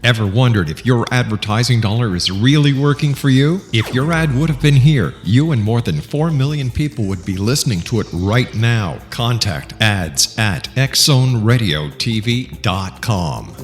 Ever wondered if your advertising dollar is really working for you? If your ad would have been here, you and more than 4 million people would be listening to it right now. Contact ads@xzoneradiotv.com.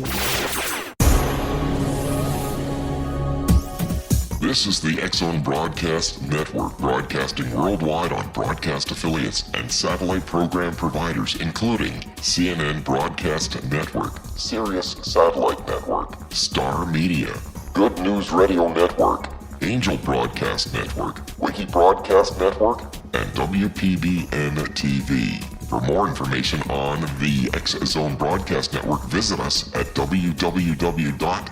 This is the X-Zone Broadcast Network, broadcasting worldwide on broadcast affiliates and satellite program providers, including CNN Broadcast Network, Sirius Satellite Network, Star Media, Good News Radio Network, Angel Broadcast Network, Wiki Broadcast Network, and WPBN TV. For more information on the X-Zone Broadcast Network, visit us at www.xzbn.net.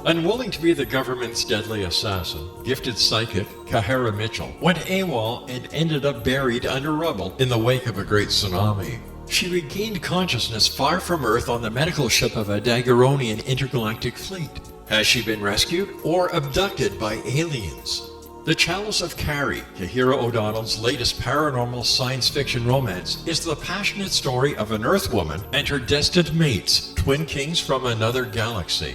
Unwilling to be the government's deadly assassin, gifted psychic Kahara Mitchell went AWOL and ended up buried under rubble in the wake of a great tsunami. She regained consciousness far from Earth on the medical ship of a Daguerrean intergalactic fleet. Has she been rescued or abducted by aliens? The Chalice of Carrie, Kahira O'Donnell's latest paranormal science fiction romance, is the passionate story of an Earth woman and her destined mates, twin kings from another galaxy.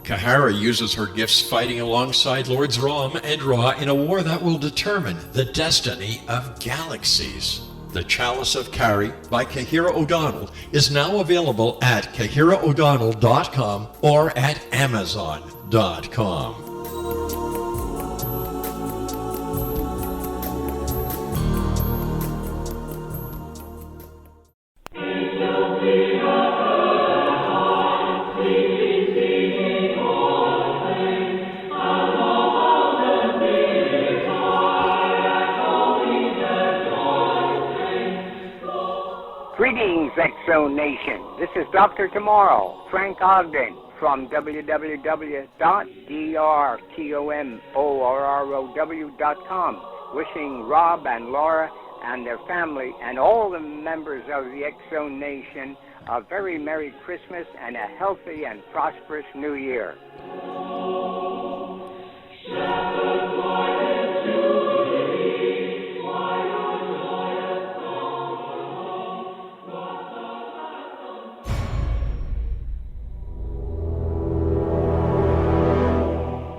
Kahara uses her gifts fighting alongside Lords Rom and Ra in a war that will determine the destiny of galaxies. The Chalice of Carrie by Kahira O'Donnell is now available at KahiraO'Donnell.com or at Amazon.com. Greetings, X-Zone Nation. This is Dr. Tomorrow, Frank Ogden, from www.drtomorrow.com, wishing Rob and Laura and their family and all the members of the X-Zone Nation a very Merry Christmas and a healthy and prosperous New Year.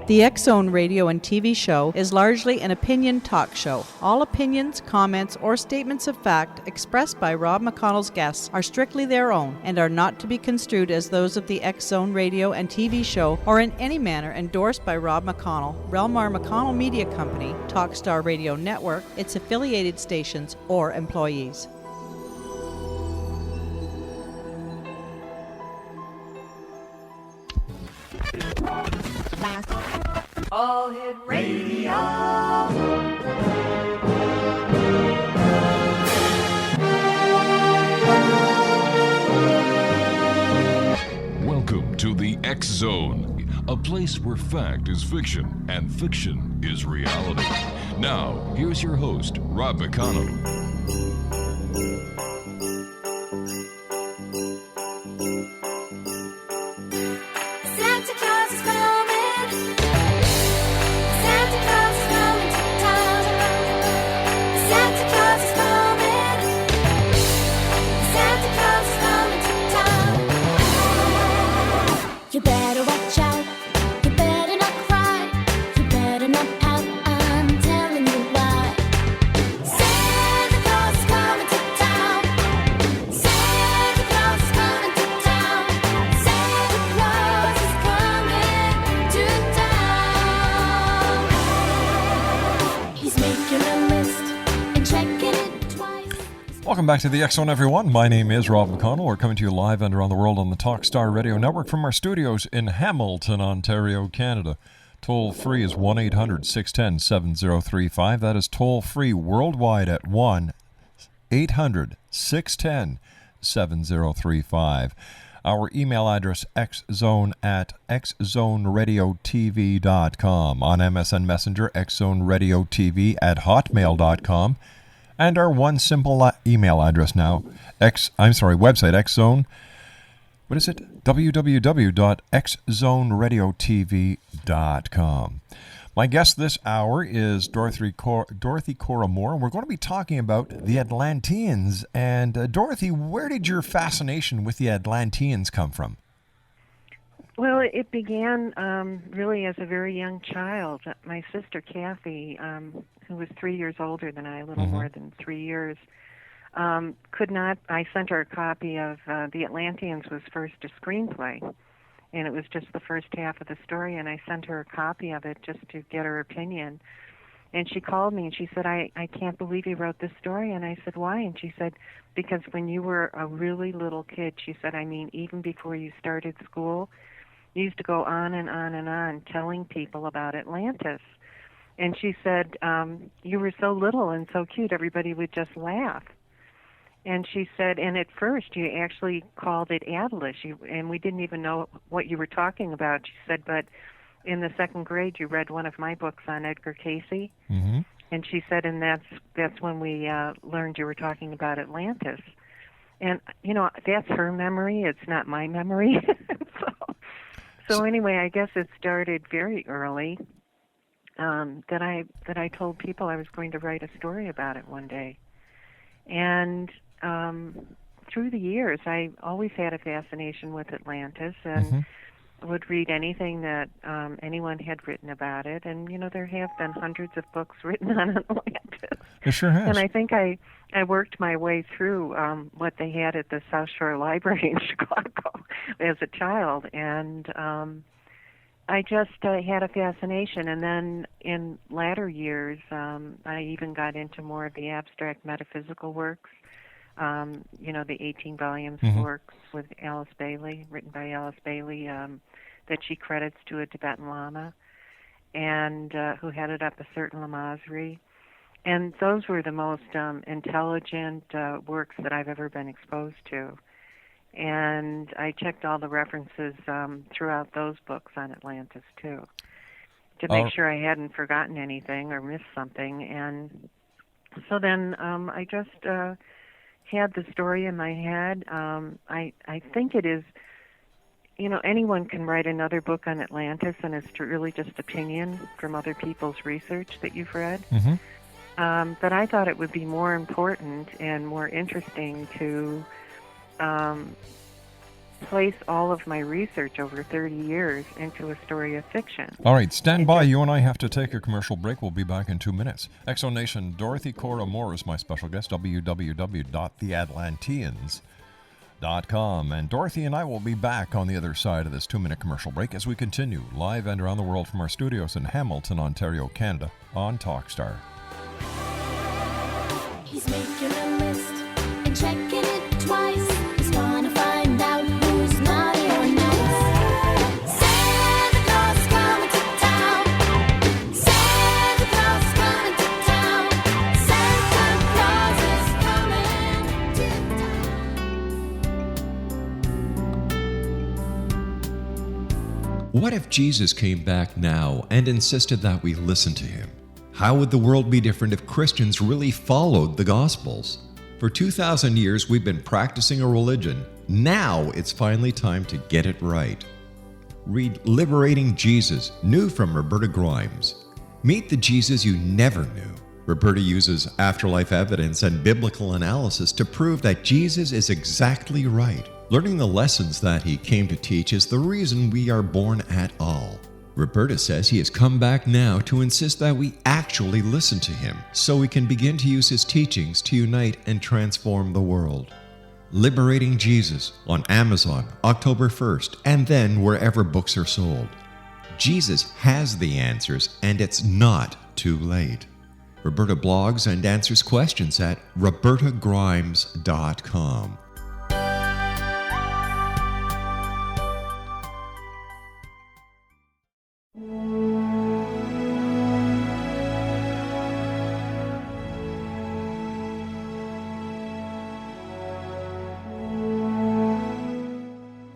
The X-Zone radio and TV show is largely an opinion talk show. All opinions, comments, or statements of fact expressed by Rob McConnell's guests are strictly their own and are not to be construed as those of the X-Zone radio and TV show or in any manner endorsed by Rob McConnell, Relmar McConnell Media Company, Talkstar Radio Network, its affiliated stations, or employees. All Hit Radio. Welcome to the X-Zone, a place where fact is fiction and fiction is reality. Now, here's your host, Rob McConnell. Santa Claus is coming. Santa Claus is coming to town. Santa Claus is coming. Santa Claus is coming to town. You better watch out. You better not cry. You better not pout. I'm telling you why. Santa Claus is coming to town. Santa Claus is coming to town. Santa Claus is coming to town. He's making a list and checking it twice. Welcome back to the X-Zone, everyone. My name is Rob McConnell. We're coming to you live and around the world on the Talkstar Radio Network from our studios in Hamilton, Ontario, Canada. Toll free is 1-800-610-7035. That is toll free worldwide at 1-800-610-7035. Our email address, xzone@xzoneradiotv.com. On MSN Messenger, xzoneradiotv@hotmail.com. And our one simple email address now, website, what is it? www.xzoneradiotv.com. My guest this hour is Dorothy Cora Moor, and we're going to be talking about the Atlanteans. And Dorothy, where did your fascination with the Atlanteans come from? Well, it began really as a very young child. My sister Kathy, who was 3 years older than I, a little more than 3 years, could not. I sent her a copy of The Atlanteans was first a screenplay, and it was just the first half of the story, and I sent her a copy of it just to get her opinion. And she called me and she said, I can't believe you wrote this story. And I said, why? And she said, because when you were a really little kid, she said, I mean, even before you started school, you used to go on and on and on telling people about Atlantis. And she said, you were so little and so cute, everybody would just laugh. And she said, and at first you actually called it Atlas, and we didn't even know what you were talking about. She said, but in the second grade you read one of my books on Edgar Cayce. And she said, and that's when we learned you were talking about Atlantis. And, you know, that's her memory. It's not my memory. So anyway, I guess it started very early that I told people I was going to write a story about it one day. And through the years, I always had a fascination with Atlantis and would read anything that anyone had written about it. And, you know, there have been hundreds of books written on Atlantis. It sure has. And I think I worked my way through what they had at the South Shore Library in Chicago as a child. And I just had a fascination. And then in latter years, I even got into more of the abstract metaphysical works. You know, the 18 volumes of works with Alice Bailey, written by Alice Bailey, that she credits to a Tibetan Lama, and who headed up a certain Lamazri. And those were the most intelligent works that I've ever been exposed to. And I checked all the references throughout those books on Atlantis, too, to make sure I hadn't forgotten anything or missed something. And so then I just had the story in my head. I think it is, you know, anyone can write another book on Atlantis, and it's really just opinion from other people's research that you've read. But I thought it would be more important and more interesting to place all of my research over 30 years into a story of fiction. All right, stand by. You and I have to take a commercial break. We'll be back in 2 minutes. Exonation, Dorothy Cora Moor is my special guest, www.theatlanteans.com. And Dorothy and I will be back on the other side of this 2-minute commercial break as we continue live and around the world from our studios in Hamilton, Ontario, Canada on Talkstar. He's making a list and checking it twice. He's gonna find out who's naughty or nice. Santa Claus coming to town. Santa Claus coming to town. Santa Claus is coming to town. What if Jesus came back now and insisted that we listen to him? How would the world be different if Christians really followed the Gospels? For 2,000 years, we've been practicing a religion. Now it's finally time to get it right. Read Liberating Jesus, new from Roberta Grimes. Meet the Jesus you never knew. Roberta uses afterlife evidence and biblical analysis to prove that Jesus is exactly right. Learning the lessons that he came to teach is the reason we are born at all. Roberta says he has come back now to insist that we actually listen to him so we can begin to use his teachings to unite and transform the world. Liberating Jesus on Amazon, October 1st, and then wherever books are sold. Jesus has the answers, and it's not too late. Roberta blogs and answers questions at robertagrimes.com.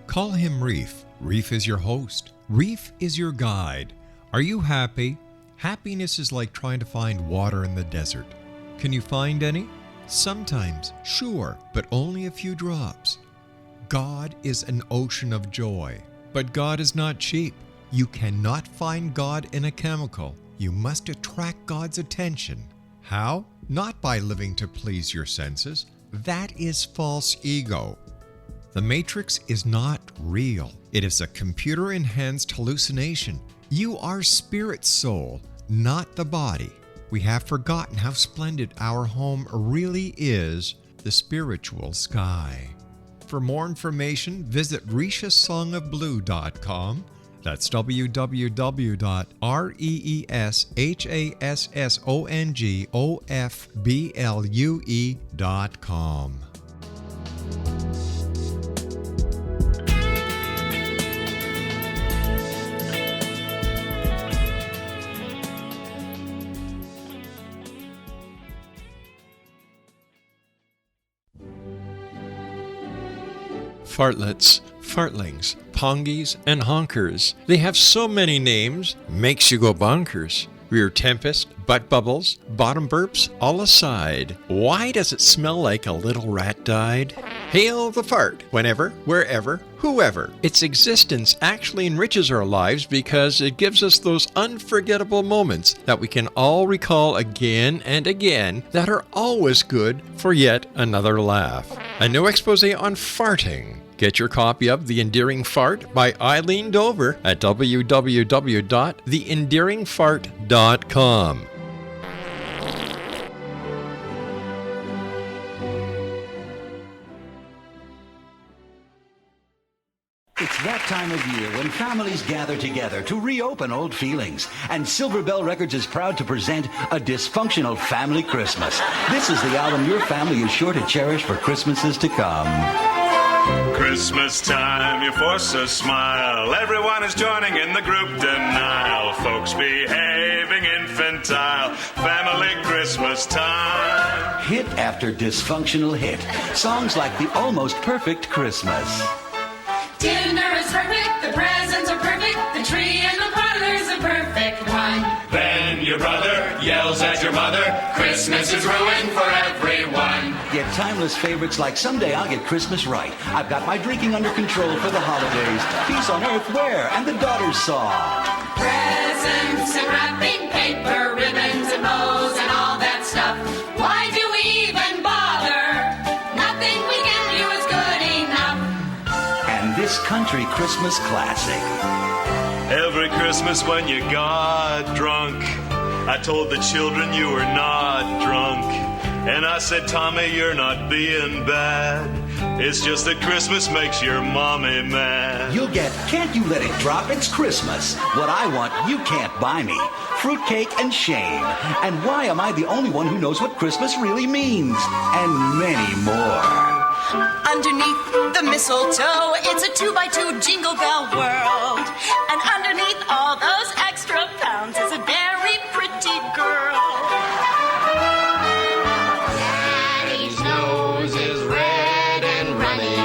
Call him Reef. Reef is your host. Reef is your guide. Are you happy? Happiness is like trying to find water in the desert. Can you find any? Sometimes, sure, but only a few drops. God is an ocean of joy, but God is not cheap. You cannot find God in a chemical. You must attract God's attention. How? Not by living to please your senses. That is false ego. The Matrix is not real. It is a computer-enhanced hallucination. You are spirit soul, not the body. We have forgotten how splendid our home really is, the spiritual sky. For more information, visit rishasongofblue.com. That's www.reessongofblue.com. Fartlets, fartlings, pongies, and honkers. They have so many names, makes you go bonkers. Rear tempest, butt bubbles, bottom burps, all aside. Why does it smell like a little rat died? Hail the fart, whenever, wherever, whoever. Its existence actually enriches our lives because it gives us those unforgettable moments that we can all recall again and again that are always good for yet another laugh. A new expose on farting. Get your copy of The Endearing Fart by Eileen Dover at www.theendearingfart.com. It's that time of year when families gather together to reopen old feelings. And Silver Bell Records is proud to present A Dysfunctional Family Christmas. This is the album your family is sure to cherish for Christmases to come. Christmas time, you force a smile. Everyone is joining in the group denial. Folks behaving infantile. Family Christmas time. Hit after dysfunctional hit. Songs like The Almost Perfect Christmas. Dinner is perfect, the presents are perfect, the tree in the parlor's a perfect one. Then your brother yells at your mother. Christmas is ruined for everyone. Yet timeless favorites like Someday I'll Get Christmas Right. I've got my drinking under control for the holidays. Peace on Earth Where? And the Daughter's Song. Presents and wrapping paper, ribbons and bows and all that stuff. Why do we even bother? Nothing we give you is good enough. And this country Christmas classic. Every Christmas when you got drunk, I told the children you were not drunk. And I said, Tommy, you're not being bad. It's just that Christmas makes your mommy mad. You'll get Can't You Let It Drop, It's Christmas. What I Want, You Can't Buy Me. Fruitcake and Shame. And Why Am I the Only One Who Knows What Christmas Really Means? And many more. Underneath the mistletoe, it's a 2x2 jingle bell world. And underneath all those extra pounds is a very pretty girl. Daddy's nose is red and runny.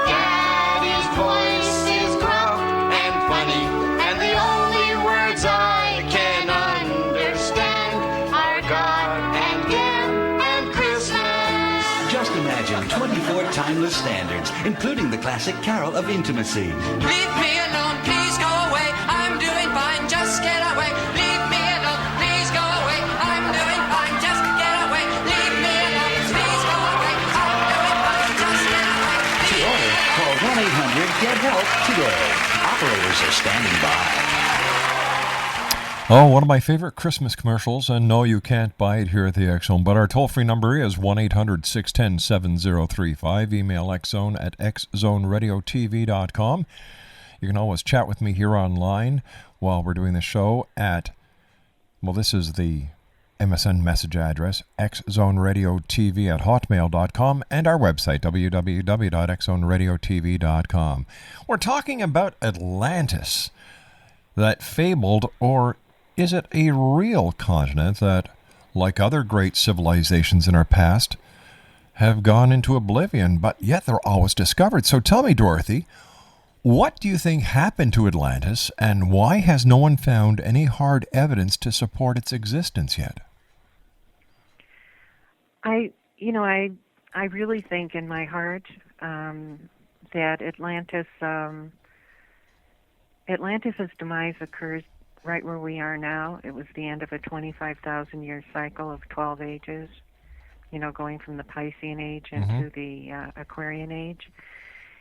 Daddy's voice is gruff and funny. And the only words I can understand are God and Him and Christmas. Just imagine 24 timeless standards, including the classic Carol of Intimacy. Leave me alone, please go away. I'm doing fine, just get away. Leave me alone, please go away. I'm doing fine, just get away. Leave me alone, please go away. I'm doing fine, just get away. To order, call 1-800-GET-HELP today. Operators are standing by. Oh, one of my favorite Christmas commercials, and no, you can't buy it here at the X Zone, but our toll-free number is 1-800-610-7035. Email xzone at xzoneradiotv.com. You can always chat with me here online while we're doing the show at, well, this is the MSN message address, xzoneradiotv at hotmail.com, and our website, www.xzoneradiotv.com. We're talking about Atlantis, that fabled, or is it a real continent that, like other great civilizations in our past, have gone into oblivion, but yet they're always discovered? So tell me, Dorothy, what do you think happened to Atlantis, and why has no one found any hard evidence to support its existence yet? I really think in my heart, that Atlantis' demise occurred right where we are now. It was the end of a 25,000-year cycle of 12 ages, going from the Piscean age into the Aquarian age.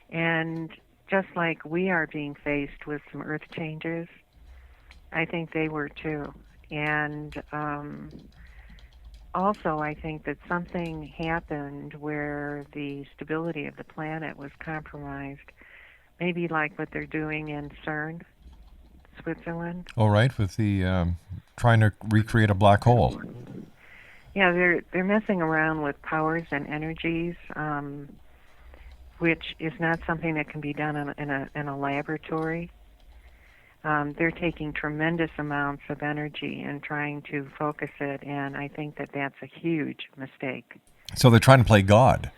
And just like we are being faced with some earth changes, I think they were too. And also, I think that something happened where the stability of the planet was compromised, maybe like what they're doing in CERN, Switzerland. All right, with the trying to recreate a black hole. Yeah, they're messing around with powers and energies, which is not something that can be done in a laboratory. They're taking tremendous amounts of energy and trying to focus it, and I think that that's a huge mistake. So they're trying to play God.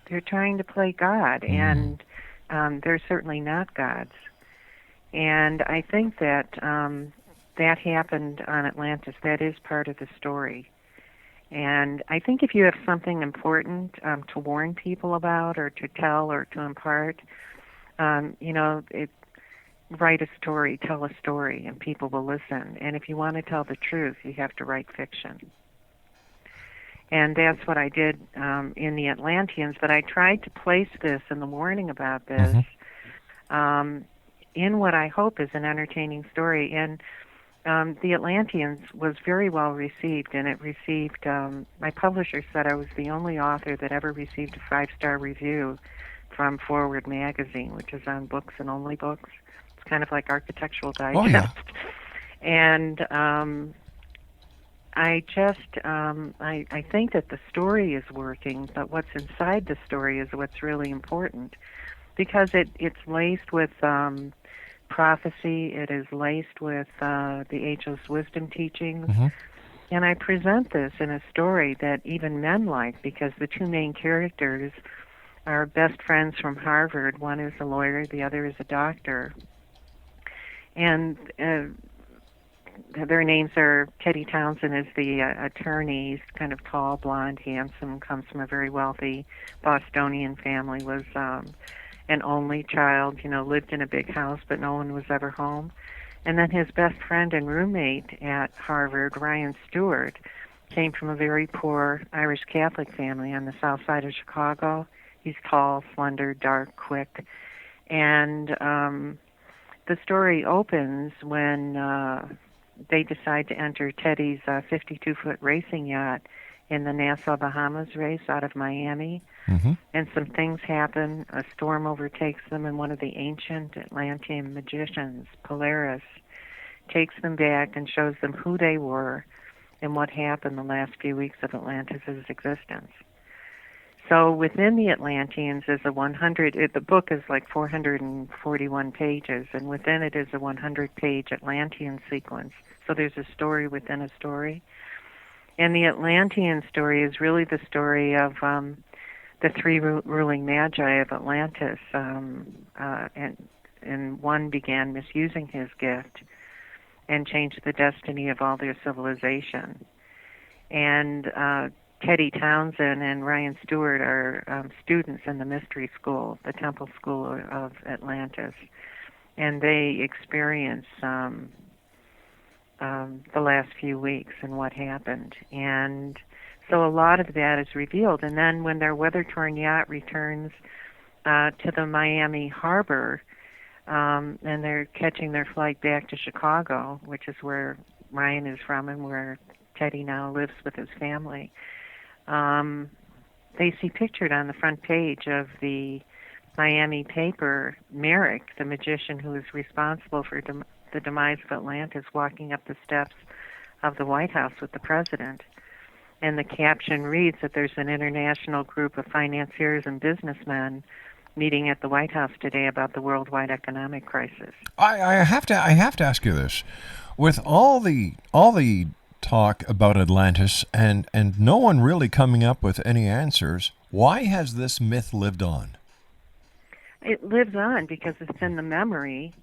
They're trying to play God, and they're certainly not gods. And I think that that happened on Atlantis. That is part of the story. And I think if you have something important to warn people about or to tell or to impart, write a story, tell a story, and people will listen. And if you want to tell the truth, you have to write fiction. And that's what I did in the Atlanteans. But I tried to place this in the warning about this in what I hope is an entertaining story. And the Atlanteans was very well received, and it received, my publisher said I was the only author that ever received a 5-star review from Forward Magazine, which is on books and only books. It's kind of like Architectural Digest. Oh, yeah. And I think that the story is working, but what's inside the story is what's really important, because it's laced with prophecy. It is laced with the ageless wisdom teachings. And I present this in a story that even men like, because the two main characters are best friends from Harvard. One is a lawyer, the other is a doctor. And their names are, Teddy Townsend is the attorney. He's kind of tall, blonde, handsome, comes from a very wealthy Bostonian family, was an only child, lived in a big house, but no one was ever home. And then his best friend and roommate at Harvard, Ryan Stewart, came from a very poor Irish Catholic family on the south side of Chicago. He's tall, slender, dark, quick. And the story opens when they decide to enter Teddy's 52-foot racing yacht in the Nassau, Bahamas race out of Miami. And some things happen. A storm overtakes them, and one of the ancient Atlantean magicians, Polaris, takes them back and shows them who they were and what happened the last few weeks of Atlantis' existence. So within the Atlanteans is the book is like 441 pages, and within it is a 100-page Atlantean sequence. So there's a story within a story. And the Atlantean story is really the story of the three ruling magi of Atlantis, and one began misusing his gift and changed the destiny of all their civilization. And Teddy Townsend and Ryan Stewart are students in the mystery school, the Temple School of Atlantis, and they experience the last few weeks and what happened. And so a lot of that is revealed. And then when their weather-torn yacht returns to the Miami harbor, and they're catching their flight back to Chicago, which is where Ryan is from and where Teddy now lives with his family, they see pictured on the front page of the Miami paper Merrick, the magician who is responsible for the demise of Atlantis, walking up the steps of the White House with the president. And the caption reads that there's an international group of financiers and businessmen meeting at the White House today about the worldwide economic crisis. I have to ask you this. With all the talk about Atlantis and no one really coming up with any answers, why has this myth lived on? It lives on because it's in the memory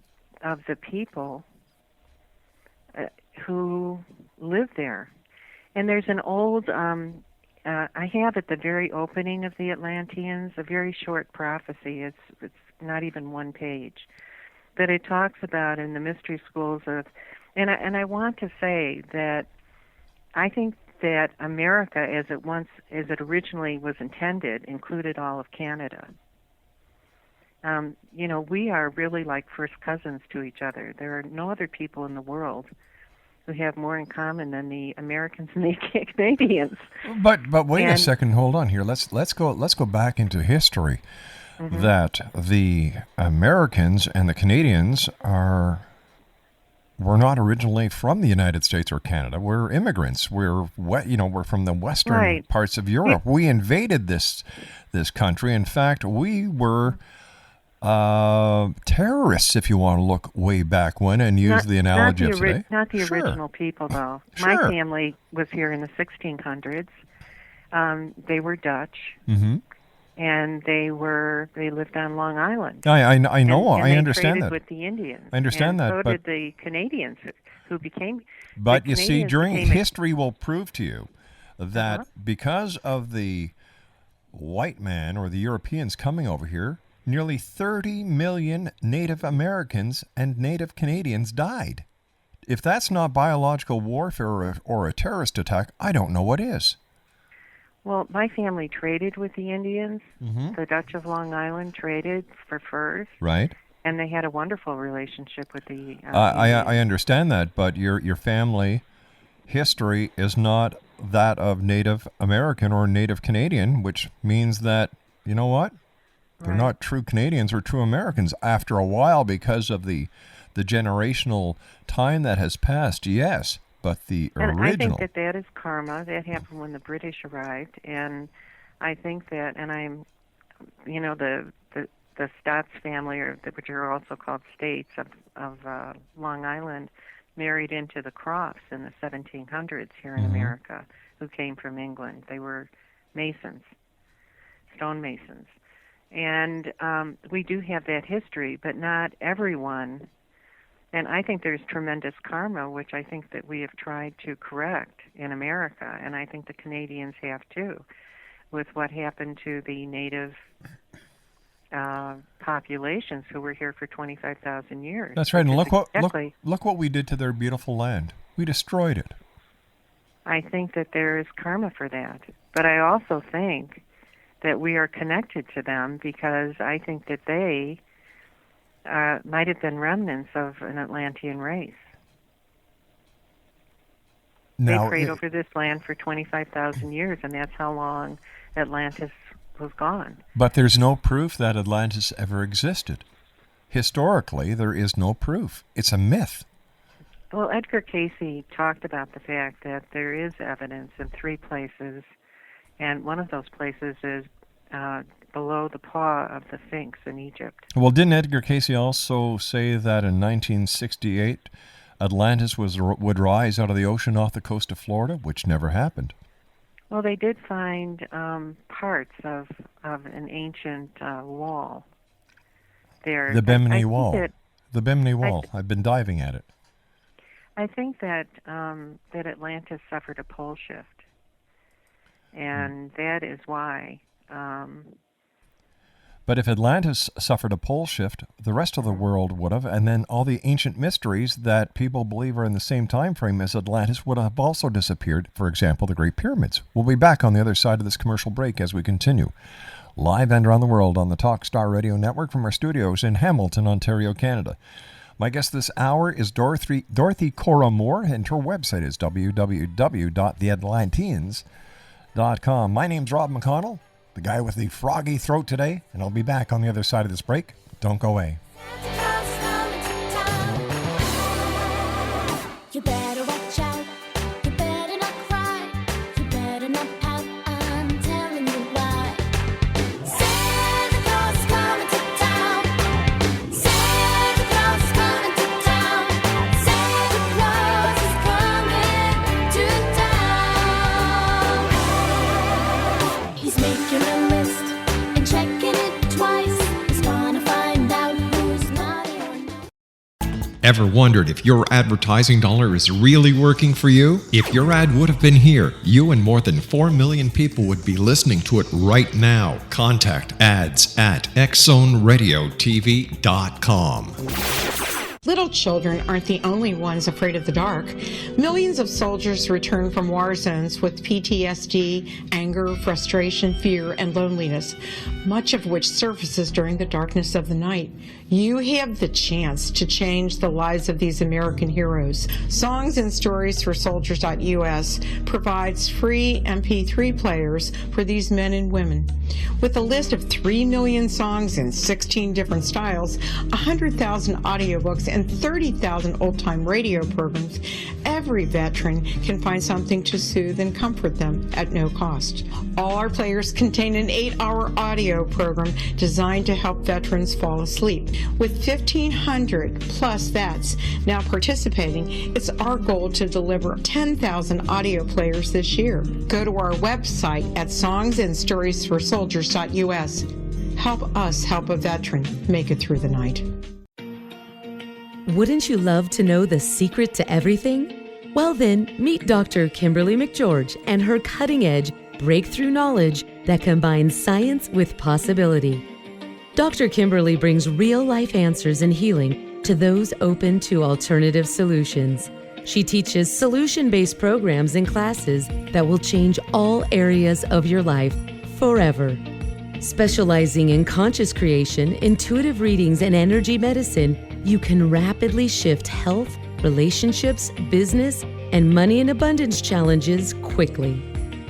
of the people who live there. And there's an old I have at the very opening of the Atlanteans a very short prophecy. It's not even one page, that it talks about in the mystery schools of, and I want to say that I think that America, as it originally was intended, included all of Canada. We are really like first cousins to each other. There are no other people in the world who have more in common than the Americans and the Canadians. But wait a second, hold on here. Let's go back into history. Mm-hmm. That the Americans and the Canadians were not originally from the United States or Canada. We're immigrants. We're from the western parts of Europe. We invaded this country. In fact, we were terrorists, if you want to look way back when and use the analogy of today. Not the original people, though. Sure. My family was here in the 1600s. They were Dutch. Mm-hmm. And they lived on Long Island. I know. And I understand that. that. With the Indians. I understand that. So did the Canadians, who became. But you see, history will prove to you that because of the white man or the Europeans coming over here, nearly 30 million Native Americans and Native Canadians died. If that's not biological warfare or a terrorist attack, I don't know what is. Well, my family traded with the Indians. Mm-hmm. The Dutch of Long Island traded for furs. Right. And they had a wonderful relationship with the I understand that, but your family history is not that of Native American or Native Canadian, which means that, you know what? They're not true Canadians or true Americans. After a while, because of the generational time that has passed, yes. But the original... And I think that is karma. That happened when the British arrived. And I think that, and I'm, the Stotts family, which are also called states of Long Island, married into the Crofts in the 1700s here in America, who came from England. They were masons, stonemasons. And we do have that history, but not everyone. And I think there's tremendous karma, which I think that we have tried to correct in America, and I think the Canadians have too, with what happened to the native populations who were here for 25,000 years. That's right, and look what we did to their beautiful land. We destroyed it. I think that there is karma for that, but I also think that we are connected to them because I think that they might have been remnants of an Atlantean race. They prayed over this land for 25,000 years, and that's how long Atlantis was gone. But there's no proof that Atlantis ever existed. Historically, there is no proof. It's a myth. Well, Edgar Cayce talked about the fact that there is evidence in 3 places, and one of those places is below the paw of the Sphinx in Egypt. Well, didn't Edgar Cayce also say that in 1968 Atlantis would rise out of the ocean off the coast of Florida, which never happened? Well, they did find parts of an ancient wall there. The Bimini Wall. The Bimini Wall. I've been diving at it. I think that that Atlantis suffered a pole shift, and that is why. But if Atlantis suffered a pole shift, the rest of the world would have, and then all the ancient mysteries that people believe are in the same time frame as Atlantis would have also disappeared. For example, the Great Pyramids. We'll be back on the other side of this commercial break as we continue. Live and around the world on the Talk Star Radio Network from our studios in Hamilton, Ontario, Canada. My guest this hour is Dorothy Cora Moor, and her website is www.theatlanteans.com. My name's Rob McConnell, the guy with the froggy throat today, and I'll be back on the other side of this break. Don't go away. You better watch out. You better not cry. You better not pout. I'm telling you why. Santa Claus is coming to town. Santa Claus is coming to town. Santa Claus is coming to town. He's making a list and checking it twice. He's gonna find out who Ever wondered if your advertising dollar is really working for you? If your ad would have been here, you and more than 4 million people would be listening to it right now. Contact ads at xzoneradiotv.com. Little children aren't the only ones afraid of the dark. Millions of soldiers return from war zones with PTSD, anger, frustration, fear, and loneliness, much of which surfaces during the darkness of the night. You have the chance to change the lives of these American heroes. Songs and Stories for Soldiers.us provides free MP3 players for these men and women. With a list of 3 million songs in 16 different styles, 100,000 audiobooks, and 30,000 old-time radio programs, every veteran can find something to soothe and comfort them at no cost. All our players contain an 8-hour audio program designed to help veterans fall asleep. With 1,500 plus vets now participating, it's our goal to deliver 10,000 audio players this year. Go to our website at songsandstoriesforsoldiers.us. Help us help a veteran make it through the night. Wouldn't you love to know the secret to everything? Well then, meet Dr. Kimberly McGeorge and her cutting-edge breakthrough knowledge that combines science with possibility. Dr. Kimberly brings real-life answers and healing to those open to alternative solutions. She teaches solution-based programs and classes that will change all areas of your life forever. Specializing in conscious creation, intuitive readings, and energy medicine, you can rapidly shift health, relationships, business, and money and abundance challenges quickly.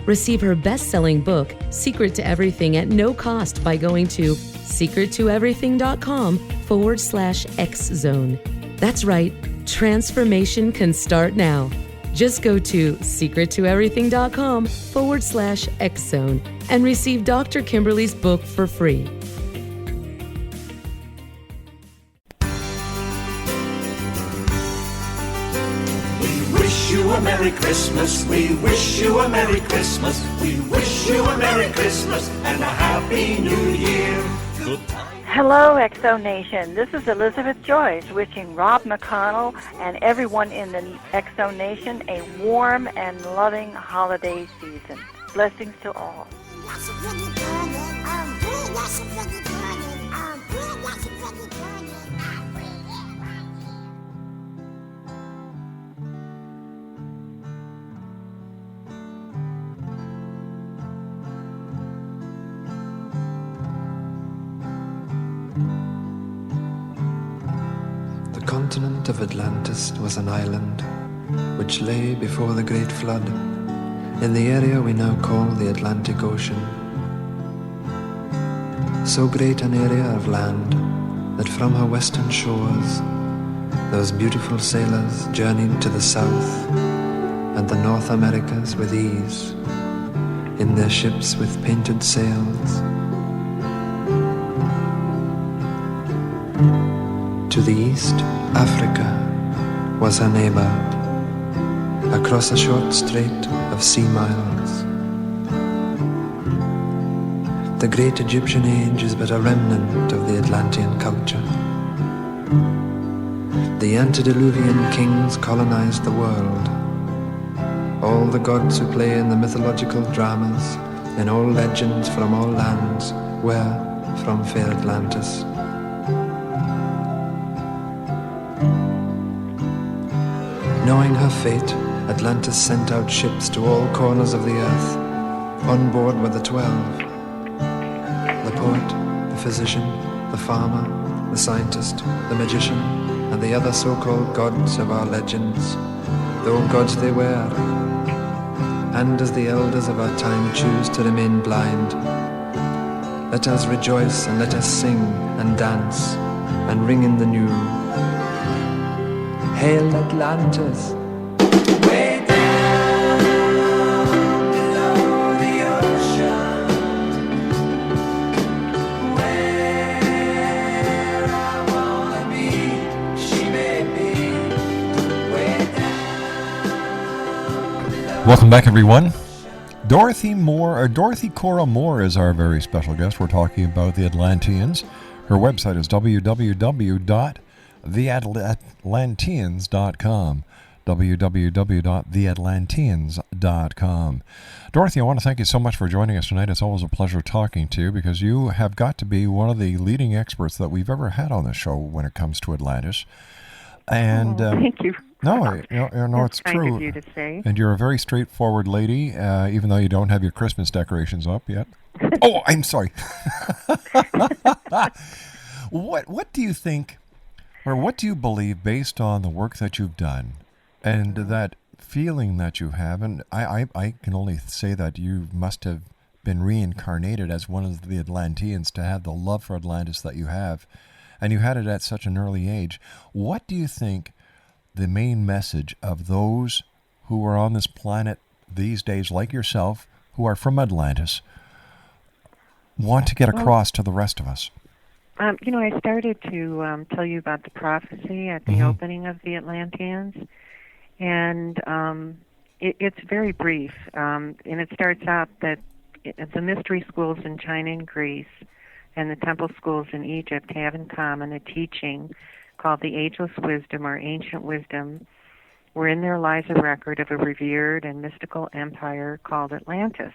Receive her best-selling book, Secret to Everything, at no cost by going to secrettoeverything.com/X-Zone. That's right, transformation can start now. Just go to secrettoeverything.com/X-Zone and receive Dr. Kimberly's book for free. A Merry Christmas, we wish you a Merry Christmas, we wish you a Merry Christmas and a Happy New Year. Hello, Exo Nation. This is Elizabeth Joyce wishing Rob McConnell and everyone in the Exo Nation a warm and loving holiday season. Blessings to all. The continent of Atlantis was an island which lay before the Great Flood in the area we now call the Atlantic Ocean. So great an area of land that from her western shores those beautiful sailors journeyed to the South and the North Americas with ease in their ships with painted sails. To the east, Africa was her neighbor, across a short strait of sea miles. The great Egyptian age is but a remnant of the Atlantean culture. The antediluvian kings colonized the world. All the gods who play in the mythological dramas, in all legends from all lands, were from fair Atlantis. Knowing her fate, Atlantis sent out ships to all corners of the earth. On board were the 12. The poet, the physician, the farmer, the scientist, the magician, and the other so-called gods of our legends, though gods they were. And as the elders of our time choose to remain blind, let us rejoice and let us sing and dance and ring in the new. Hail Atlantis! Way down below the ocean, where I wanna be, she may be. Way down. Welcome back, everyone. Dorothy Cora Moor is our very special guest. We're talking about the Atlanteans. Her website is www.atlanteans.com. theatlanteans.com. www.theatlanteans.com. Dorothy, I want to thank you so much for joining us tonight. It's always a pleasure talking to you because you have got to be one of the leading experts that we've ever had on the show when it comes to Atlantis. And thank you. No, it's kind true. Of you to say. And you're a very straightforward lady, even though you don't have your Christmas decorations up yet. Oh, I'm sorry. What do you think, or what do you believe based on the work that you've done and that feeling that you have? And I can only say that you must have been reincarnated as one of the Atlanteans to have the love for Atlantis that you have, and you had it at such an early age. What do you think the main message of those who are on this planet these days, like yourself, who are from Atlantis, want to get across to the rest of us? I started to tell you about the prophecy at the opening of the Atlanteans, and it's very brief. And it starts out that the mystery schools in China and Greece and the temple schools in Egypt have in common a teaching called the ageless wisdom or ancient wisdom, wherein there lies a record of a revered and mystical empire called Atlantis,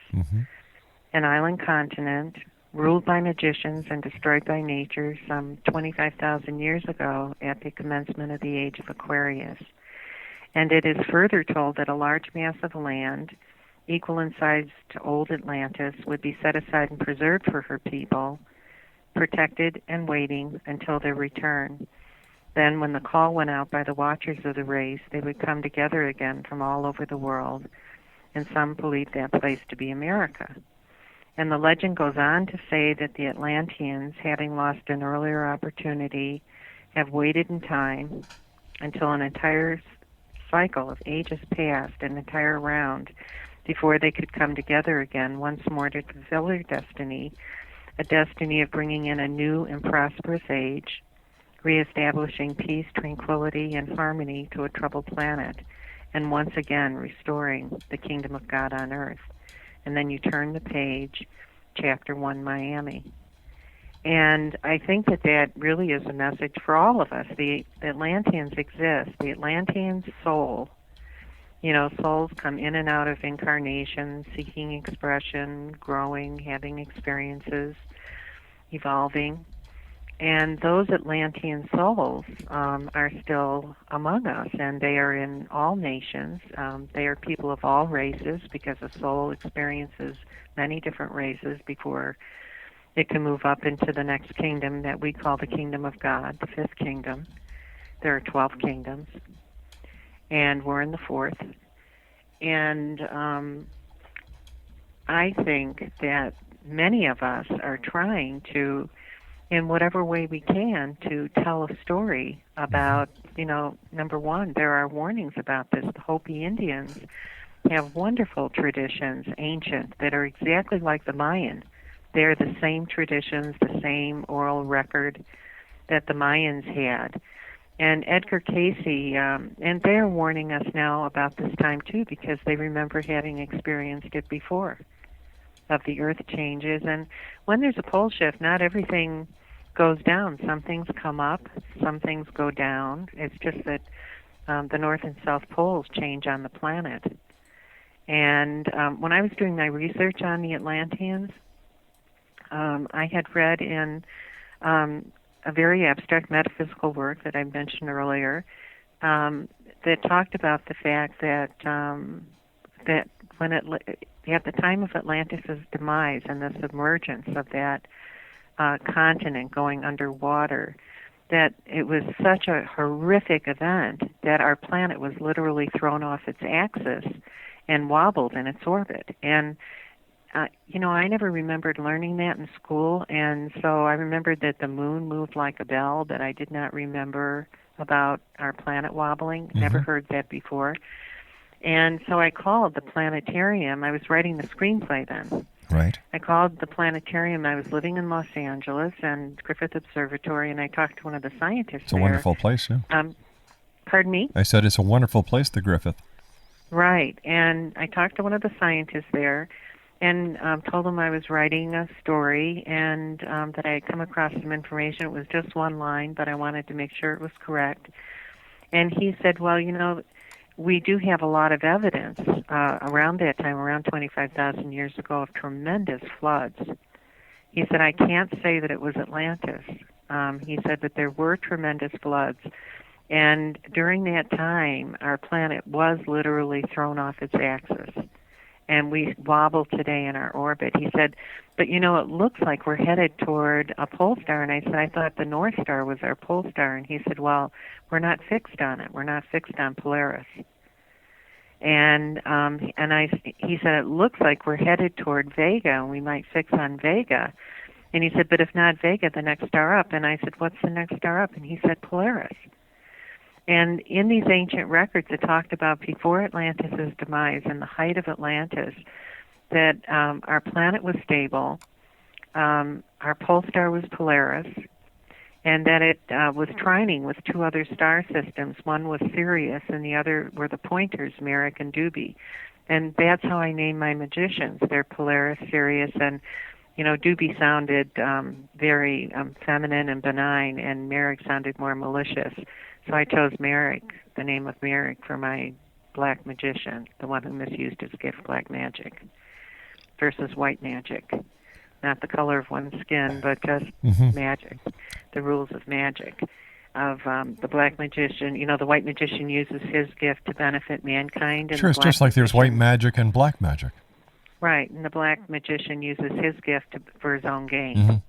an island continent ruled by magicians and destroyed by nature some 25,000 years ago at the commencement of the age of Aquarius. And it is further told that a large mass of land, equal in size to old Atlantis, would be set aside and preserved for her people, protected and waiting until their return. Then, when the call went out by the watchers of the race, they would come together again from all over the world, and some believe that place to be America. And the legend goes on to say that the Atlanteans, having lost an earlier opportunity, have waited in time until an entire cycle of ages passed, an entire round, before they could come together again once more to fulfill their destiny, a destiny of bringing in a new and prosperous age, reestablishing peace, tranquility, and harmony to a troubled planet, and once again restoring the kingdom of God on earth. And then you turn the page, chapter 1, Miami. And I think that really is a message for all of us. The Atlanteans exist. The Atlantean soul, souls come in and out of incarnation, seeking expression, growing, having experiences, evolving. And those Atlantean souls are still among us, and they are in all nations. They are people of all races, because a soul experiences many different races before it can move up into the next kingdom that we call the kingdom of God, the fifth kingdom. There are 12 kingdoms, and we're in the fourth. And I think that many of us are trying to, in whatever way we can, to tell a story about, number one, there are warnings about this. The Hopi Indians have wonderful traditions, ancient, that are exactly like the Mayan. They're the same traditions, the same oral record that the Mayans had. And Edgar Cayce, and they're warning us now about this time too, because they remember having experienced it before, of the earth changes. And when there's a pole shift, not everything goes down. Some things come up, some things go down. It's just that the North and South poles change on the planet. And when I was doing my research on the Atlanteans, I had read in a very abstract metaphysical work that I mentioned earlier that talked about the fact that that when at the time of Atlantis' demise and the submergence of that continent going underwater, that it was such a horrific event that our planet was literally thrown off its axis and wobbled in its orbit. And I never remembered learning that in school, and so I remembered that the moon moved like a bell, but I did not remember about our planet wobbling. Never heard that before. And so I called the planetarium. I was writing the screenplay then. Right. I called the planetarium. I was living in Los Angeles and Griffith Observatory, and I talked to one of the scientists It's a wonderful place, yeah. Pardon me? I said it's a wonderful place, the Griffith. Right. And I talked to one of the scientists there, and told him I was writing a story and that I had come across some information. It was just one line, but I wanted to make sure it was correct. And he said, well, we do have a lot of evidence around that time, around 25,000 years ago, of tremendous floods. He said, I can't say that it was Atlantis. He said that there were tremendous floods. And during that time, our planet was literally thrown off its axis. And we wobble today in our orbit. He said, but it looks like we're headed toward a pole star. And I said, I thought the North Star was our pole star. And he said, well, we're not fixed on it. We're not fixed on Polaris. And he said, it looks like we're headed toward Vega, and we might fix on Vega. And he said, but if not Vega, the next star up. And I said, what's the next star up? And he said, Polaris. And in these ancient records, it talked about before Atlantis' demise and the height of Atlantis, that our planet was stable, our pole star was Polaris, and that it was trining with two other star systems. One was Sirius, and the other were the pointers, Merrick and Doobie. And that's how I named my magicians. They're Polaris, Sirius, and Doobie sounded very feminine and benign, and Merrick sounded more malicious. So I chose Merrick, the name of Merrick, for my black magician, the one who misused his gift, black magic, versus white magic. Not the color of one's skin, but just magic, the rules of magic. Of the black magician, the white magician uses his gift to benefit mankind. And sure, it's just like there's white magic and black magic. Right, and the black magician uses his gift for his own gain.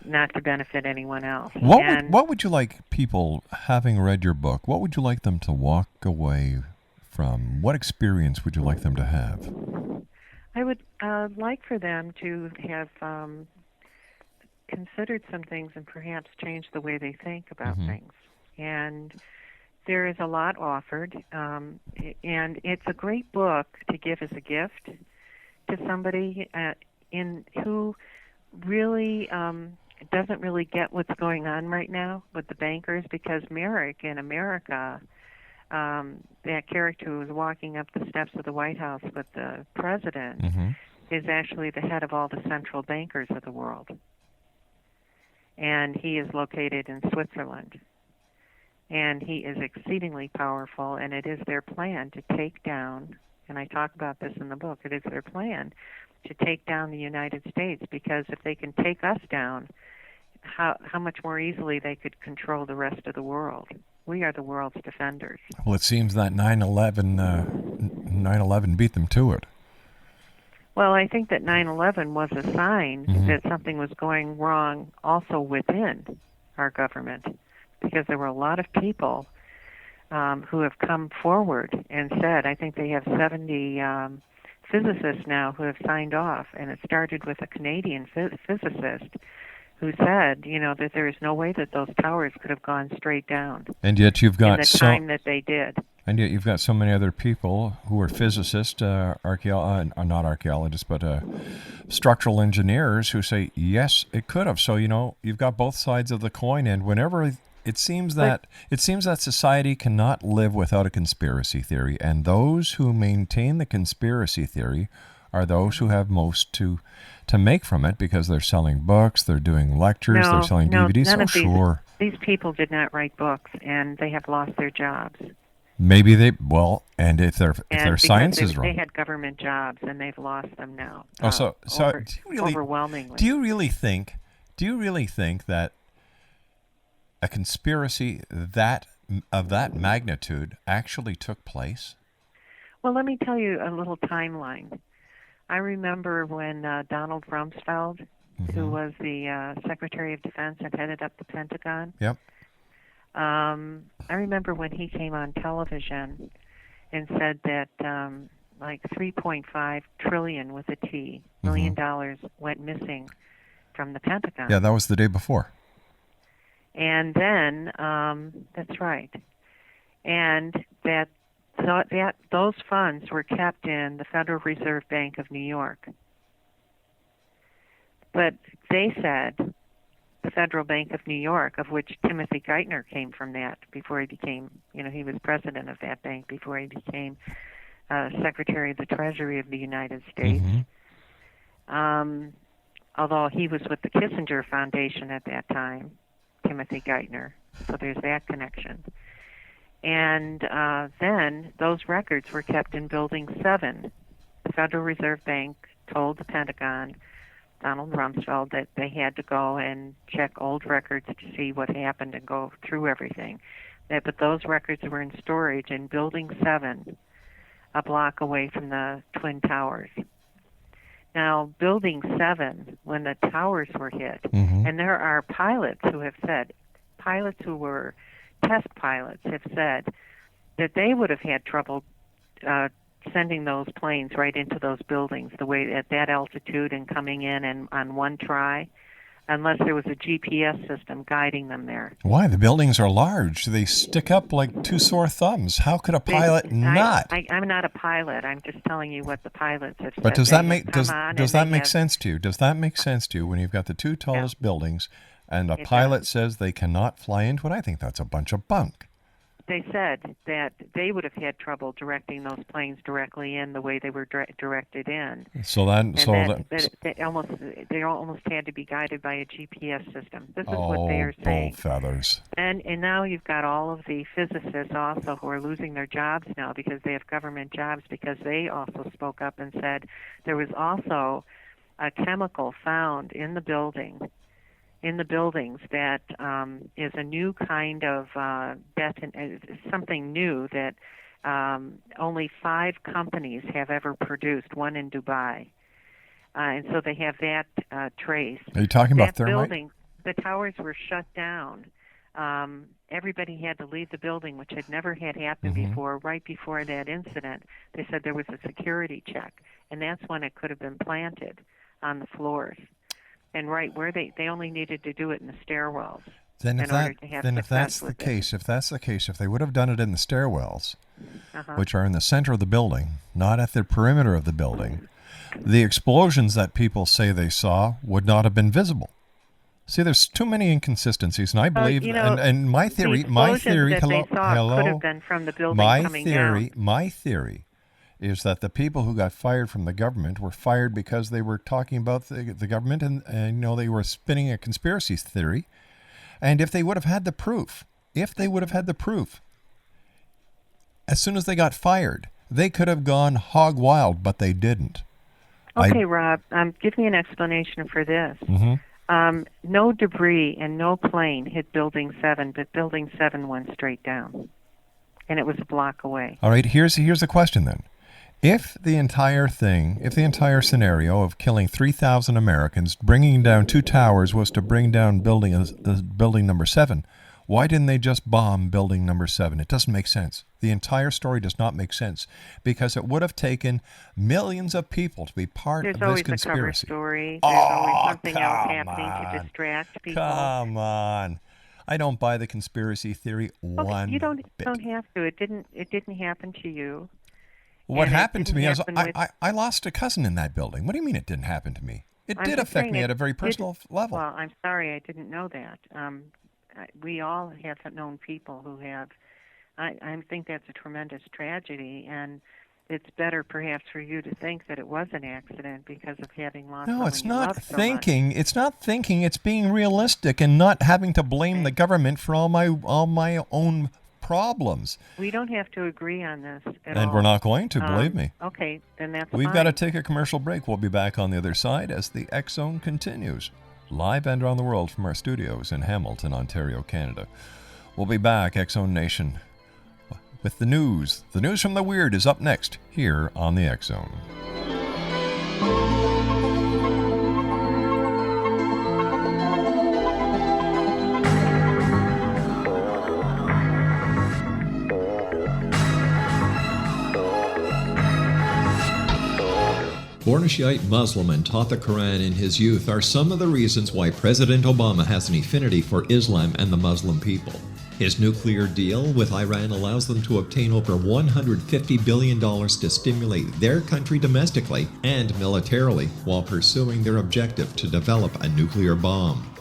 Not to benefit anyone else. What would you like people, having read your book, what would you like them to walk away from? What experience would you like them to have? I would like for them to have considered some things and perhaps changed the way they think about things. And there is a lot offered, and it's a great book to give as a gift to somebody who really doesn't really get what's going on right now with the bankers, because Merrick in America, that character who was walking up the steps of the White House with the president, is actually the head of all the central bankers of the world. And he is located in Switzerland. And he is exceedingly powerful, and it is their plan to take down, and I talk about this in the book, it is their plan to take down the United States, because if they can take us down, how much more easily they could control the rest of the world. We are the world's defenders. Well, it seems that 9/11 beat them to it. Well, I think that 9/11 was a sign that something was going wrong also within our government, because there were a lot of people who have come forward and said, I think they have 70 physicists now who have signed off, and it started with a Canadian physicist who said, that there is no way that those towers could have gone straight down. And yet you've got in the time that they did. And yet you've got so many other people who are physicists, not archaeologists, but structural engineers who say, yes, it could have. So, you've got both sides of the coin, and whenever it seems that society cannot live without a conspiracy theory, and those who maintain the conspiracy theory are those who have most to make from it, because they're selling books, they're doing lectures, they're selling DVDs. None of sure. These people did not write books, and they have lost their jobs. Maybe and if their science is wrong, they had government jobs, and they've lost them now. Overwhelmingly. Do you really think that a conspiracy of that magnitude actually took place? Well, let me tell you a little timeline. I remember when Donald Rumsfeld, who was the Secretary of Defense and headed up the Pentagon. Yep. I remember when he came on television and said that like $3.5 trillion with a T, $1 million went missing from the Pentagon. Yeah, that was the day before. And then, that's right. And those funds were kept in the Federal Reserve Bank of New York. But they said the Federal Bank of New York, of which Timothy Geithner came from that before he became, he was president of that bank before he became Secretary of the Treasury of the United States. although he was with the Kissinger Foundation at that time, Timothy Geithner. So there's that connection. And then those records were kept in Building 7. The Federal Reserve Bank told the Pentagon, Donald Rumsfeld, that they had to go and check old records to see what happened and go through everything. But those records were in storage in Building 7, a block away from the Twin Towers. Now, Building 7, when the towers were hit, and there are pilots who have said, pilots who were test pilots have said that they would have had trouble sending those planes right into those buildings the way at that altitude and coming in and on one try, unless there was a GPS system guiding them there. Why? The buildings are large. They stick up like two sore thumbs. How could a pilot not? I'm not a pilot. I'm just telling you what the pilots have said. But does that make sense to you? Does that make sense to you when you've got the two tallest buildings and a pilot says they cannot fly into it? I think that's a bunch of bunk. They said that they would have had trouble directing those planes directly in the way they were directed in. They almost had to be guided by a GPS system. This is what they are saying. Bull feathers. And now you've got all of the physicists also who are losing their jobs now because they have government jobs, because they also spoke up and said there was also a chemical found in the buildings that is a new kind of something new that only 5 companies have ever produced, one in Dubai. And so they have that trace. Are you talking about thermite? Building, the towers were shut down. Everybody had to leave the building, which had never had happened before. Right before that incident, they said there was a security check, and that's when it could have been planted on the floors. And right where they only needed to do it in the stairwells. If that's the case, if they would have done it in the stairwells, which are in the center of the building, not at the perimeter of the building, the explosions that people say they saw would not have been visible. See, there's too many inconsistencies, and I believe, and my theory, hello, could have been from the building coming down. My theory is that the people who got fired from the government were fired because they were talking about the government and they were spinning a conspiracy theory. And if they would have had the proof, as soon as they got fired, they could have gone hog wild, but they didn't. Okay, Rob, give me an explanation for this. No debris and no plane hit Building 7, but Building 7 went straight down, and it was a block away. All right, here's the question then. If the entire scenario of killing 3,000 Americans, bringing down 2 towers was to bring down building number 7, why didn't they just bomb building number 7? It doesn't make sense. The entire story does not make sense because it would have taken millions of people to be part of this conspiracy. There's always a cover story. There's always something else happening to distract people. Come on. I don't buy the conspiracy theory one bit. You don't have to. It didn't happen to you. What happened to me is I lost a cousin in that building. What do you mean it didn't happen to me? It did affect me at a very personal level. Well, I'm sorry I didn't know that. We all have known people who have. I think that's a tremendous tragedy, and it's better perhaps for you to think that it was an accident because of having lost someone you loved so much. No, it's not thinking. It's not thinking. It's being realistic and not having to blame the government for all my own problems. We don't have to agree on this at all. And we're not going to, believe me. Okay, then that's We've fine. got to take a commercial break. We'll be back on the other side as the X Zone continues. Live and around the world from our studios in Hamilton, Ontario, Canada. We'll be back, X Zone Nation, with the news. The news from the weird is up next here on the X Zone. Born a Shiite Muslim and taught the Quran in his youth are some of the reasons why President Obama has an affinity for Islam and the Muslim people. His nuclear deal with Iran allows them to obtain over $150 billion to stimulate their country domestically and militarily while pursuing their objective to develop a nuclear bomb.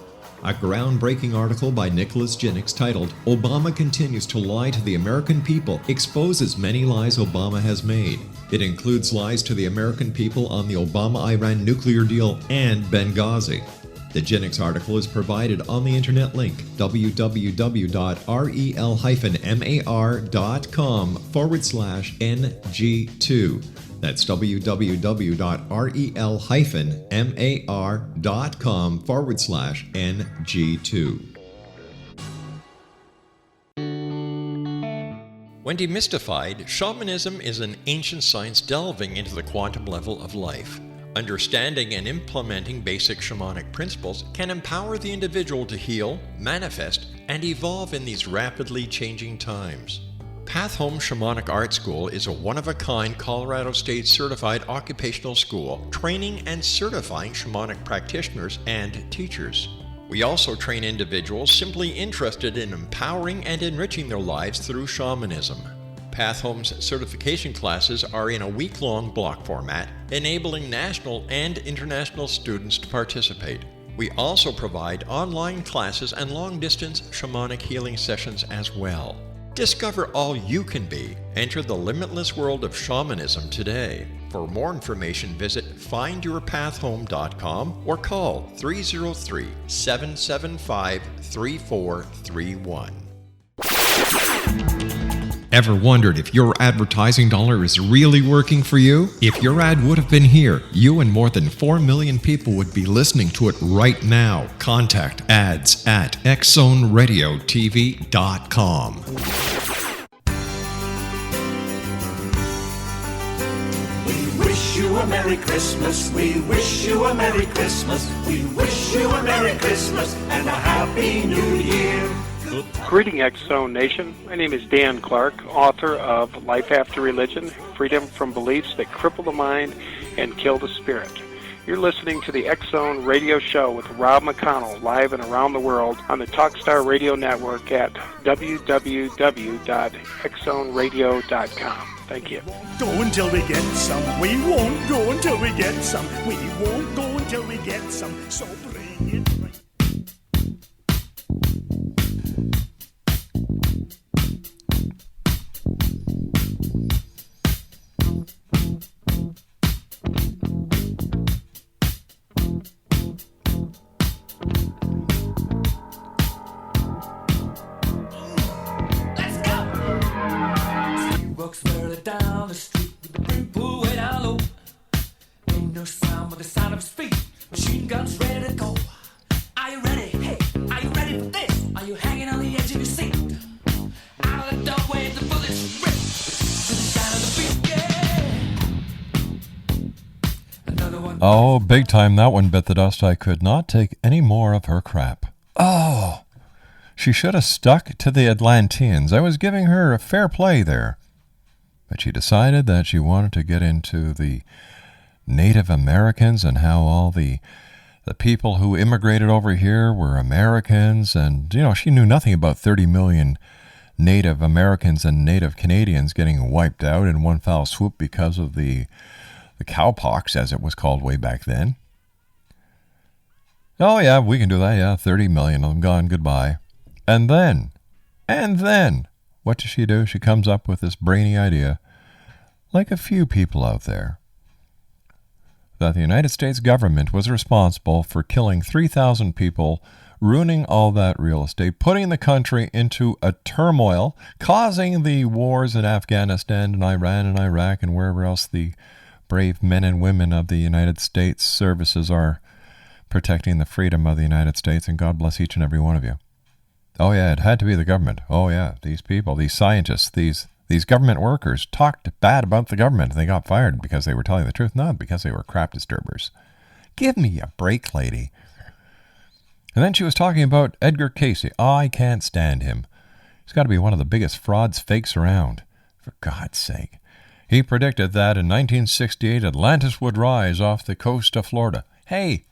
A groundbreaking article by Nicholas Jennings titled "Obama Continues to Lie to the American People" exposes many lies Obama has made. It includes lies to the American people on the Obama-Iran nuclear deal and Benghazi. The Jennings article is provided on the internet link www.rel-mar.com/NG2. That's www.rel-mar.com/NG2. When demystified, shamanism is an ancient science delving into the quantum level of life. Understanding and implementing basic shamanic principles can empower the individual to heal, manifest, and evolve in these rapidly changing times. Path Home Shamanic Art School is a one-of-a-kind Colorado State certified occupational school training and certifying shamanic practitioners and teachers. We also train individuals simply interested in empowering and enriching their lives through shamanism. Path Home's certification classes are in a week-long block format, enabling national and international students to participate. We also provide online classes and long-distance shamanic healing sessions as well. Discover all you can be. Enter the limitless world of shamanism today. For more information, visit findyourpathhome.com or call 303-775-3431. Ever wondered if your advertising dollar is really working for you? If your ad would have been here, you and more than 4 million people would be listening to it right now. Contact ads@xzoneradiotv.com. We wish you a Merry Christmas. We wish you a Merry Christmas. We wish you a Merry Christmas and a Happy New Year. Greeting X Zone Nation. My name is Dan Clark, author of Life After Religion, Freedom from Beliefs That Cripple the Mind and Kill the Spirit. You're listening to the X Zone Radio Show with Rob McConnell, live and around the world on the Talkstar Radio Network at www.xzoneradio.com. Thank you. Go until we get some. We won't go until we get some. We won't go until we get some. So bring it. Walks further down the street with the brim pulled way down low. Ain't no sound but the sound of his feet. Machine guns ready to go. Are you ready? Hey, are you ready for this? Are you hanging on the edge of your seat? Out of the doorway, the bullets rip to the sound of the beat. Yeah. Another one. Oh, big time that one bit the dust. I could not take any more of her crap. Oh, she should have stuck to the Atlanteans. I was giving her a fair play there. But she decided that she wanted to get into the Native Americans and how all the people who immigrated over here were Americans. And, you know, she knew nothing about 30 million Native Americans and Native Canadians getting wiped out in one foul swoop because of the cowpox, as it was called way back then. Oh, yeah, we can do that. Yeah, 30 million of them gone. Goodbye. And then, what does she do? She comes up with this brainy idea, like a few people out there, that the United States government was responsible for killing 3,000 people, ruining all that real estate, putting the country into a turmoil, causing the wars in Afghanistan and Iran and Iraq and wherever else the brave men and women of the United States services are protecting the freedom of the United States, and God bless each and every one of you. Oh, yeah, it had to be the government. Oh, yeah, these people, these scientists, these government workers talked bad about the government. They got fired because they were telling the truth, not because they were crap disturbers. Give me a break, lady. And then she was talking about Edgar Cayce. Oh, I can't stand him. He's got to be one of the biggest frauds, fakes around. For God's sake. He predicted that in 1968, Atlantis would rise off the coast of Florida. Hey,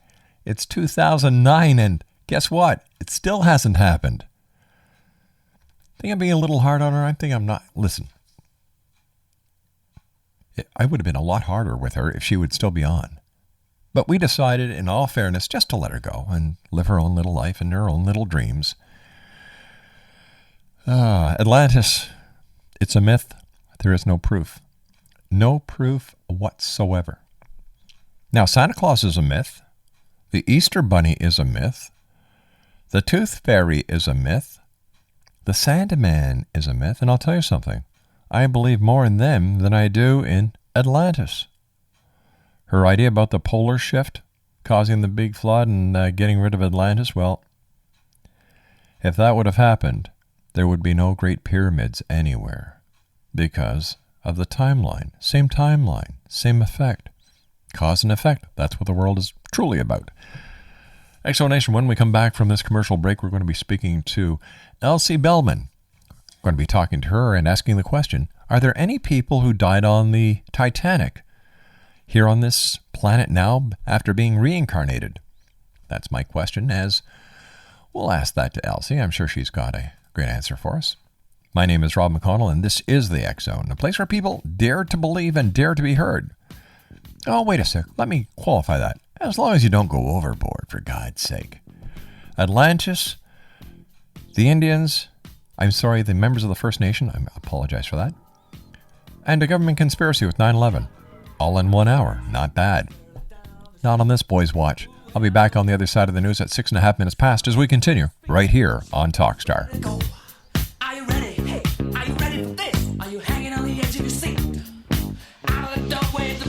it's 2009, and guess what? It still hasn't happened. Think I'm being a little hard on her? I think I'm not. Listen, I would have been a lot harder with her if she would still be on. But we decided, in all fairness, just to let her go and live her own little life and her own little dreams. Atlantis, it's a myth. There is no proof. No proof whatsoever. Now, Santa Claus is a myth. The Easter Bunny is a myth. The Tooth Fairy is a myth. The Sandman is a myth. And I'll tell you something. I believe more in them than I do in Atlantis. Her idea about the polar shift causing the big flood and getting rid of Atlantis, well, if that would have happened, there would be no great pyramids anywhere because of the timeline, same effect. Cause and effect. That's what the world is truly about. Explanation, when we come back from this commercial break, we're going to be speaking to Elsie Bellman. We're going to be talking to her and asking the question, are there any people who died on the Titanic here on this planet now after being reincarnated? That's my question, as we'll ask that to Elsie. I'm sure she's got a great answer for us. My name is Rob McConnell, and this is the X Zone, a place where people dare to believe and dare to be heard. Oh, wait a sec. Let me qualify that. As long as you don't go overboard, for God's sake. Atlantis, the Indians, the members of the First Nation, I apologize for that, and a government conspiracy with 9/11. All in 1 hour. Not bad. Not on this boy's watch. I'll be back on the other side of the news at 6.5 minutes past as we continue right here on Talkstar. Are you ready? Hey, are you ready for this? Are you hanging on the edge of your seat? Out of the doorway, the